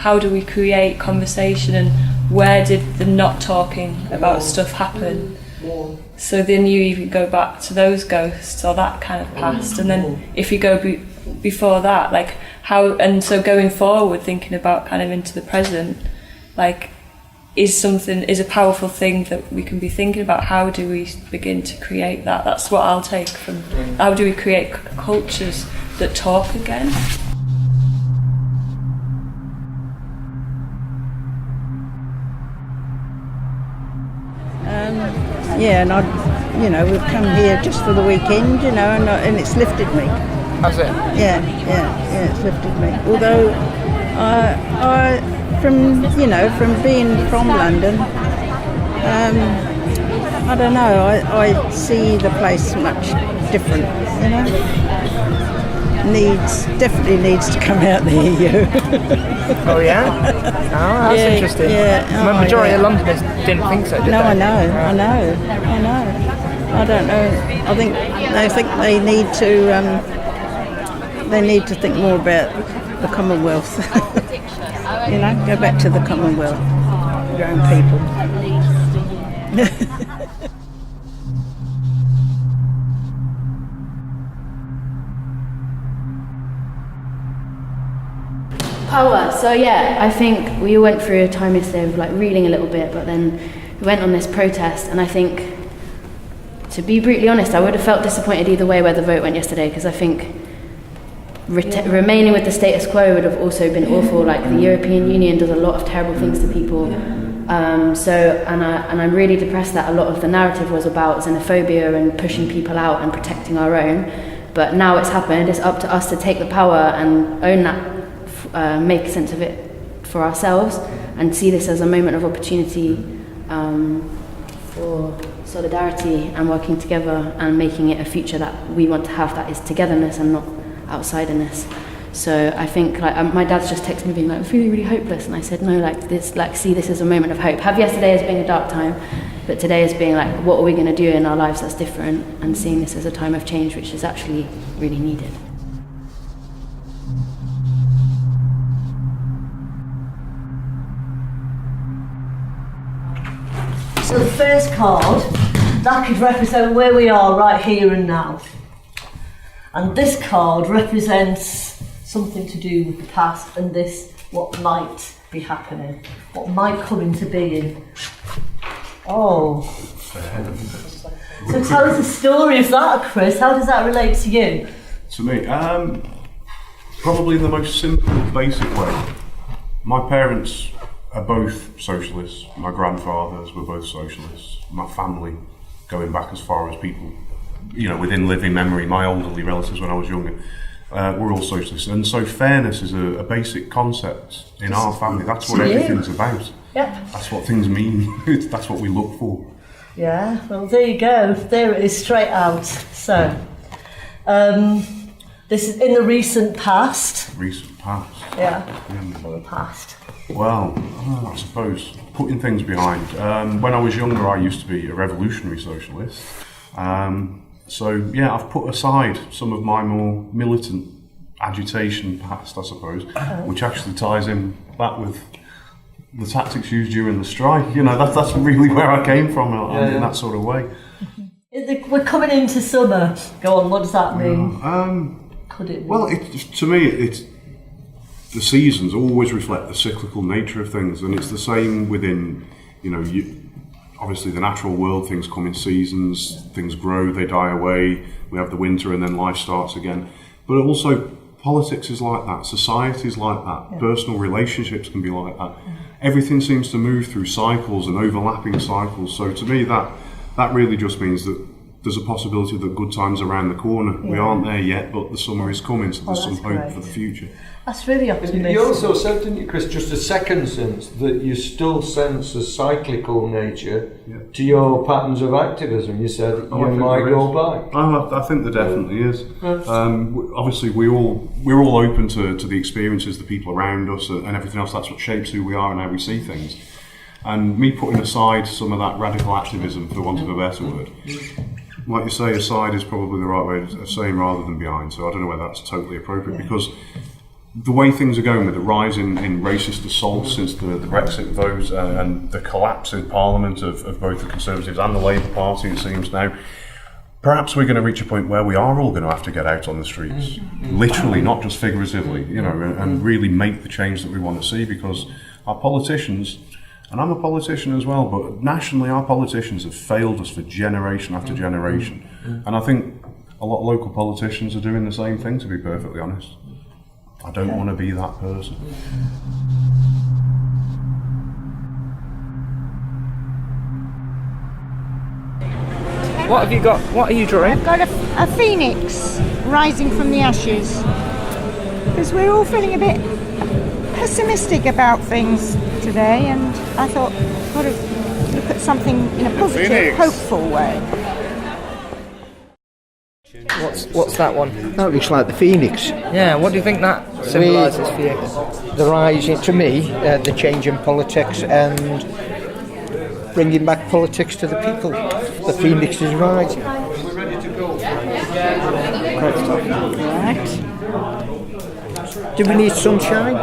how do we create conversation, and where did the not talking about stuff happen? So then you even go back to those ghosts or that kind of past, and then if you go before that, like how, and so going forward, thinking about kind of into the present, like is a powerful thing that we can be thinking about. How do we begin to create that? That's what I'll take from, how do we create cultures that talk again? Yeah, and we've come here just for the weekend, and it's lifted me. Has it? Yeah, it's lifted me. Although, from being from London, I don't know, I see the place much different, Definitely needs to come out the EU. Oh yeah? Oh, that's interesting. Yeah. The majority of Londoners didn't think so, did they? I know. I don't know. I think they need to think more about the Commonwealth. Go back to the Commonwealth, your own people. Power. So yeah, I think we went through a time yesterday of like reading a little bit, but then we went on this protest, and I think, to be brutally honest, I would have felt disappointed either way where the vote went yesterday, because I think remaining with the status quo would have also been awful. Like, the European Union does a lot of terrible things to people. I'm really depressed that a lot of the narrative was about xenophobia and pushing people out and protecting our own. But now it's happened, it's up to us to take the power and own that, make sense of it for ourselves, and see this as a moment of opportunity for solidarity and working together and making it a future that we want to have, that is togetherness and not outsiderness. So I think, like, my dad's just texted me being like, I'm feeling really hopeless, and I said no, see this as a moment of hope. Have yesterday as being a dark time, but today as being like, what are we going to do in our lives that's different, and seeing this as a time of change which is actually really needed. So the first card, that could represent where we are right here and now. And this card represents something to do with the past and what might be happening, what might come into being. Oh. So tell us the story of that, Chris. How does that relate to you? To me, probably in the most simple, basic way. My parents are both socialists. My grandfathers were both socialists. My family, going back as far as people, within living memory, my elderly relatives when I was younger, were all socialists. And so fairness is a basic concept in our family. That's what everything's about. Yeah. That's what things mean. That's what we look for. Yeah, well, there you go. There it is, straight out. So, this is in the recent past. Recent past. Yeah, or the past. Well, I suppose, putting things behind. When I was younger, I used to be a revolutionary socialist. I've put aside some of my more militant agitation past, I suppose, which actually ties in back with the tactics used during the strike. That's really where I came from in that sort of way. We're coming into summer. Go on, what does that mean? Could it be? Well, to me, it's the seasons always reflect the cyclical nature of things, and it's the same within, obviously the natural world. Things come in seasons, things grow, they die away, we have the winter and then life starts again. But also politics is like that, society is like that, personal relationships can be like that. Everything seems to move through cycles and overlapping cycles. So to me that really just means that there's a possibility that good times are around the corner. We aren't there yet, but the summer is coming, so there's some hope for the future. That's really optimistic. You also said, didn't you, Chris, just a second since, that you still sense a cyclical nature to your patterns of activism. You said you might go back. I think there definitely is. Obviously, we're all open to the experiences, the people around us, and everything else. That's what shapes who we are and how we see things. And me putting aside some of that radical activism, for want of a better word, like you say, aside is probably the right way of saying rather than behind. So I don't know whether that's totally appropriate, because the way things are going with the rise in racist assaults since the Brexit vote and the collapse in Parliament of both the Conservatives and the Labour Party, it seems now, perhaps we're going to reach a point where we are all going to have to get out on the streets, literally, not just figuratively, you know, and really make the change that we want to see, because our politicians, and I'm a politician as well, but nationally our politicians have failed us for generation after generation. And I think a lot of local politicians are doing the same thing, to be perfectly honest. I don't want to be that person. What have you got? What are you drawing? I've got a phoenix rising from the ashes. Because we're all feeling a bit pessimistic about things today, and I thought, got to look at something in a positive, hopeful way. What's that one? That looks like the phoenix. Yeah, what do you think that symbolises for you? The rise, to me, the change in politics and bringing back politics to the people. The phoenix is rising. We're ready to go. Great stuff. Right. Do we need sunshine?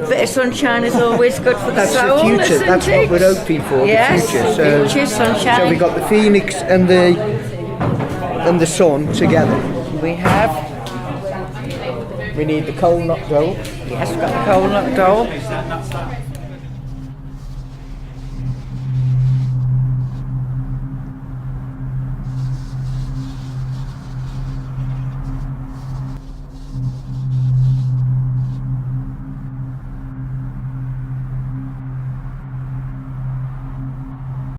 Bit of sunshine is always good for the soul. That's the future. Isn't That's it? what we're hoping for. Yes, the future. future, sunshine. So we got the phoenix and the sun together. We have. We need the coal, not gold. Yes, we've got the coal, not gold.